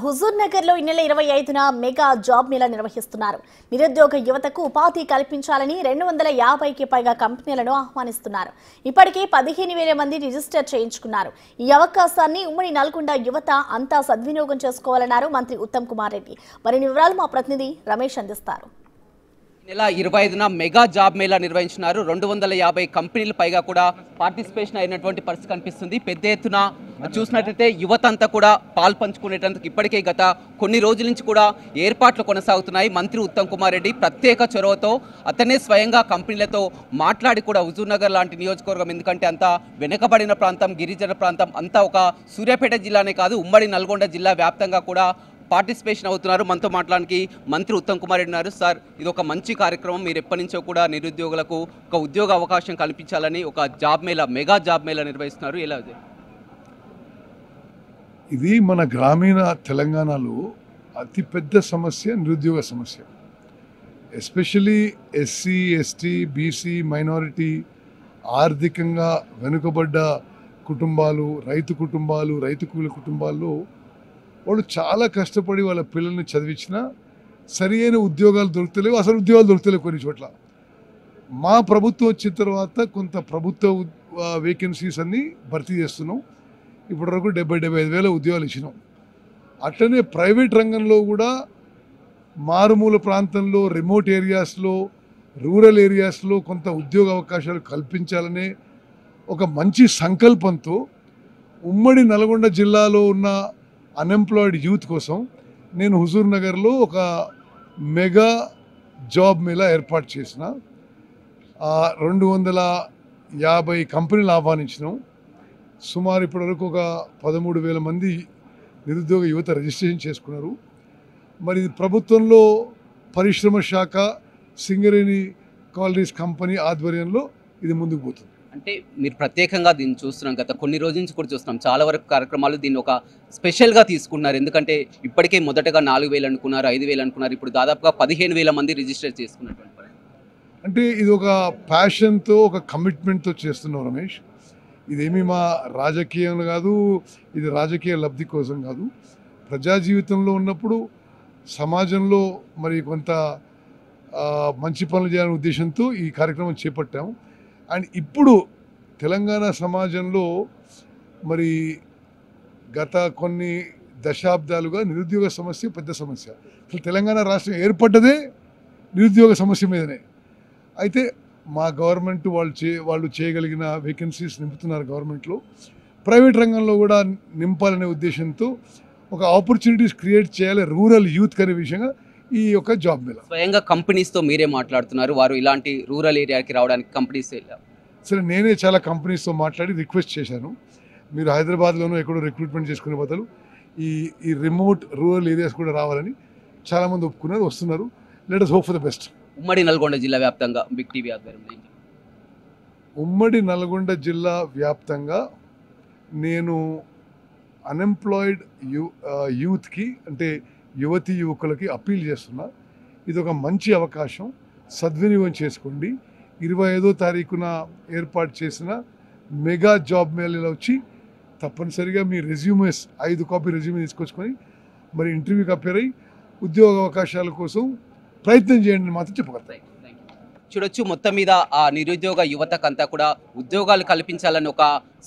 హుజూర్ నగర్ లో ఈ నెల 25న మెగా జాబ్ మేళా నిర్వహిస్తున్నారు. నిరుద్యోగ యువతకు ఉపాధి కల్పించాలని 250కి పైగా కంపెనీలను ఆహ్వానిస్తున్నారు. ఇప్పటికే 15,000 మంది రిజిస్టర్ చేయించుకున్నారు. ఈ అవకాశాన్ని ఉమ్మడి నల్గొండ యువత అంతా సద్వినియోగం చేసుకోవాలన్నారు మంత్రి ఉత్తమ్ కుమార్ రెడ్డి. మరిన్ని వివరాలు మా ప్రతినిధి రమేష్ అందిస్తారు. నెల 25న మెగా జాబ్ మేళా నిర్వహించినారు. 250 కంపెనీల పైగా కూడా పార్టిసిపేషన్ అయినటువంటి పరిస్థితి కనిపిస్తుంది. పెద్ద ఎత్తున చూసినట్లయితే యువత అంతా కూడా పాల్పంచుకునేటందుకు ఇప్పటికే గత కొన్ని రోజుల నుంచి కూడా ఏర్పాట్లు కొనసాగుతున్నాయి. మంత్రి ఉత్తమ్ కుమార్ రెడ్డి ప్రత్యేక చొరవతో అతనే స్వయంగా కంపెనీలతో మాట్లాడి కూడా హుజూర్ నగర్ లాంటి నియోజకవర్గం, ఎందుకంటే అంతా వెనుకబడిన ప్రాంతం, గిరిజన ప్రాంతం, అంతా ఒక సూర్యాపేట జిల్లానే కాదు ఉమ్మడి నల్గొండ జిల్లా వ్యాప్తంగా కూడా పార్టిసిపేషన్ అవుతున్నారు. మనతో మాట్లాడడానికి మంత్రి ఉత్తమ్ కుమార్ రెడ్డి ఉన్నారు. సార్, ఇది ఒక మంచి కార్యక్రమం. మీరు ఎప్పటి నుంచో కూడా నిరుద్యోగులకు ఒక ఉద్యోగ అవకాశం కల్పించాలని ఒక job Mela, mega job Mela నిర్వహిస్తున్నారు. ఎలా? ఇది మన గ్రామీణ తెలంగాణలో అతిపెద్ద సమస్య నిరుద్యోగ సమస్య. Especially SC, ST, BC, minority, ఆర్థికంగా వెనుకబడ్డ కుటుంబాలు, రైతు కుటుంబాలు, రైతు కూలి కుటుంబాల్లో వాళ్ళు చాలా కష్టపడి వాళ్ళ పిల్లల్ని చదివించినా సరి అయిన ఉద్యోగాలు దొరుకుతలేవు, అసలు ఉద్యోగాలు దొరుకుతలేవు కొన్ని చోట్ల. మా ప్రభుత్వం వచ్చిన తర్వాత కొంత ప్రభుత్వ వేకెన్సీస్ అన్నీ భర్తీ చేస్తున్నాం. ఇప్పటివరకు 70,000 ఉద్యోగాలు ఇచ్చినాం. అట్లనే ప్రైవేట్ రంగంలో కూడా మారుమూల ప్రాంతంలో, రిమోట్ ఏరియాస్లో, రూరల్ ఏరియాస్లో కొంత ఉద్యోగ అవకాశాలు కల్పించాలనే ఒక మంచి సంకల్పంతో ఉమ్మడి నల్గొండ జిల్లాలో ఉన్న అన్ఎంప్లాయిడ్ యూత్ కోసం నేను హుజూర్ నగర్లో ఒక మెగా జాబ్ మేళా ఏర్పాటు చేసిన. 250 కంపెనీలు ఆహ్వానించినాం. సుమారు ఇప్పటివరకు ఒక 13,000 మంది నిరుద్యోగ యువత రిజిస్ట్రేషన్ చేసుకున్నారు. మరి ప్రభుత్వంలో పరిశ్రమ శాఖ, సింగరేణి కాలనీస్ కంపెనీ ఆధ్వర్యంలో ఇది ముందుకు పోతుంది. అంటే మీరు ప్రత్యేకంగా దీన్ని చూస్తున్నాం, గత కొన్ని రోజుల నుంచి కూడా చూస్తున్నాం. చాలా వరకు కార్యక్రమాలు దీన్ని ఒక స్పెషల్గా తీసుకున్నారు. ఎందుకంటే ఇప్పటికే మొదటగా 4,000 అనుకున్నారు, 5,000 అనుకున్నారు, ఇప్పుడు దాదాపుగా 15,000 మంది రిజిస్టర్ చేసుకున్నటువంటి. అంటే ఇది ఒక ప్యాషన్తో, ఒక కమిట్మెంట్తో చేస్తున్నాం రమేష్. ఇదేమీ మా రాజకీయం కాదు, ఇది రాజకీయ లబ్ధి కోసం కాదు. ప్రజా జీవితంలో ఉన్నప్పుడు సమాజంలో మరి కొంత మంచి పనులు చేయాలనే ఉద్దేశంతో ఈ కార్యక్రమం చేపట్టాము. అండ్ ఇప్పుడు తెలంగాణ సమాజంలో మరి గత కొన్ని దశాబ్దాలుగా నిరుద్యోగ సమస్య పెద్ద సమస్య. అసలు తెలంగాణ రాష్ట్రం ఏర్పడ్డదే నిరుద్యోగ సమస్య మీదనే. అయితే మా గవర్నమెంట్ వాళ్ళు చేయగలిగిన వేకెన్సీస్ నింపుతున్నారు గవర్నమెంట్లో. ప్రైవేట్ రంగంలో కూడా నింపాలనే ఉద్దేశంతో ఒక ఆపర్చునిటీస్ క్రియేట్ చేయాలి రూరల్ యూత్ అనే విషయంగా ఈ యొక్క జాబ్ మేళా. స్వయంగా కంపెనీస్తో మీరే మాట్లాడుతున్నారు, వారు ఇలాంటి రూరల్ ఏరియాకి రావడానికి కంపెనీస్. సరే, నేనే చాలా కంపెనీస్తో మాట్లాడి రిక్వెస్ట్ చేశాను, మీరు హైదరాబాద్లోనూ ఎక్కడో రిక్రూట్మెంట్ చేసుకునే బదులు ఈ రిమోట్ రూరల్ ఏరియాస్ కూడా రావాలని చాలామంది ఒప్పుకున్నారు, వస్తున్నారు. Let us hope for the best. ఉమ్మడి నల్గొండ జిల్లా వ్యాప్తంగా బిగ్ టీవీ ఆధ్వర్యంలో ఉమ్మడి నల్గొండ జిల్లా వ్యాప్తంగా నేను అన్ఎంప్లాయిడ్ యూత్కి, అంటే యువతీ యువకులకి అప్పీల్ చేస్తున్నా. ఇది ఒక మంచి అవకాశం, సద్వినియోగం చేసుకోండి. 25వ తారీఖున ఏర్పాటు చేసిన మెగా జాబ్ మేళాలో వచ్చి తప్పనిసరిగా మీ రెజ్యూమేస్ 5 కాపీ రెజ్యూమే తీసుకొచ్చుకొని మరి ఇంటర్వ్యూకి అపేర్ అయ్యి ఉద్యోగ అవకాశాల కోసం ప్రయత్నం చేయండి అని మాత్రం చెప్పగలుగుతాయి. చూడొచ్చు, మొత్తం మీద ఆ నిరుద్యోగ యువతకంతా కూడా ఉద్యోగాలు కల్పించాలని ఒక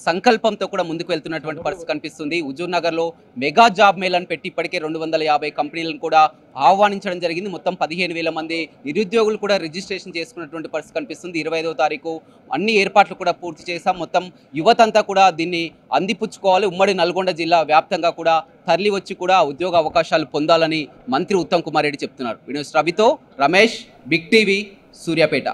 సంకల్పంతో కూడా ముందుకు వెళ్తున్నటువంటి పరిస్థితి కనిపిస్తుంది. హుజూర్ నగర్లో మెగా జాబ్ మేళాను పెట్టి ఇప్పటికే 250 కంపెనీలను కూడా ఆహ్వానించడం జరిగింది. మొత్తం 15,000 మంది నిరుద్యోగులు కూడా రిజిస్ట్రేషన్ చేసుకున్నటువంటి పరిస్థితి కనిపిస్తుంది. 25వ తారీఖు అన్ని ఏర్పాట్లు కూడా పూర్తి చేశాం. మొత్తం యువతంతా కూడా దీన్ని అందిపుచ్చుకోవాలి. ఉమ్మడి నల్గొండ జిల్లా వ్యాప్తంగా కూడా తరలి వచ్చి కూడా ఉద్యోగ అవకాశాలు పొందాలని మంత్రి ఉత్తమ్ కుమార్ రెడ్డి చెప్తున్నారు. వీడియో రవితో రమేష్, బిగ్ టీవీ, సూర్యాపేట.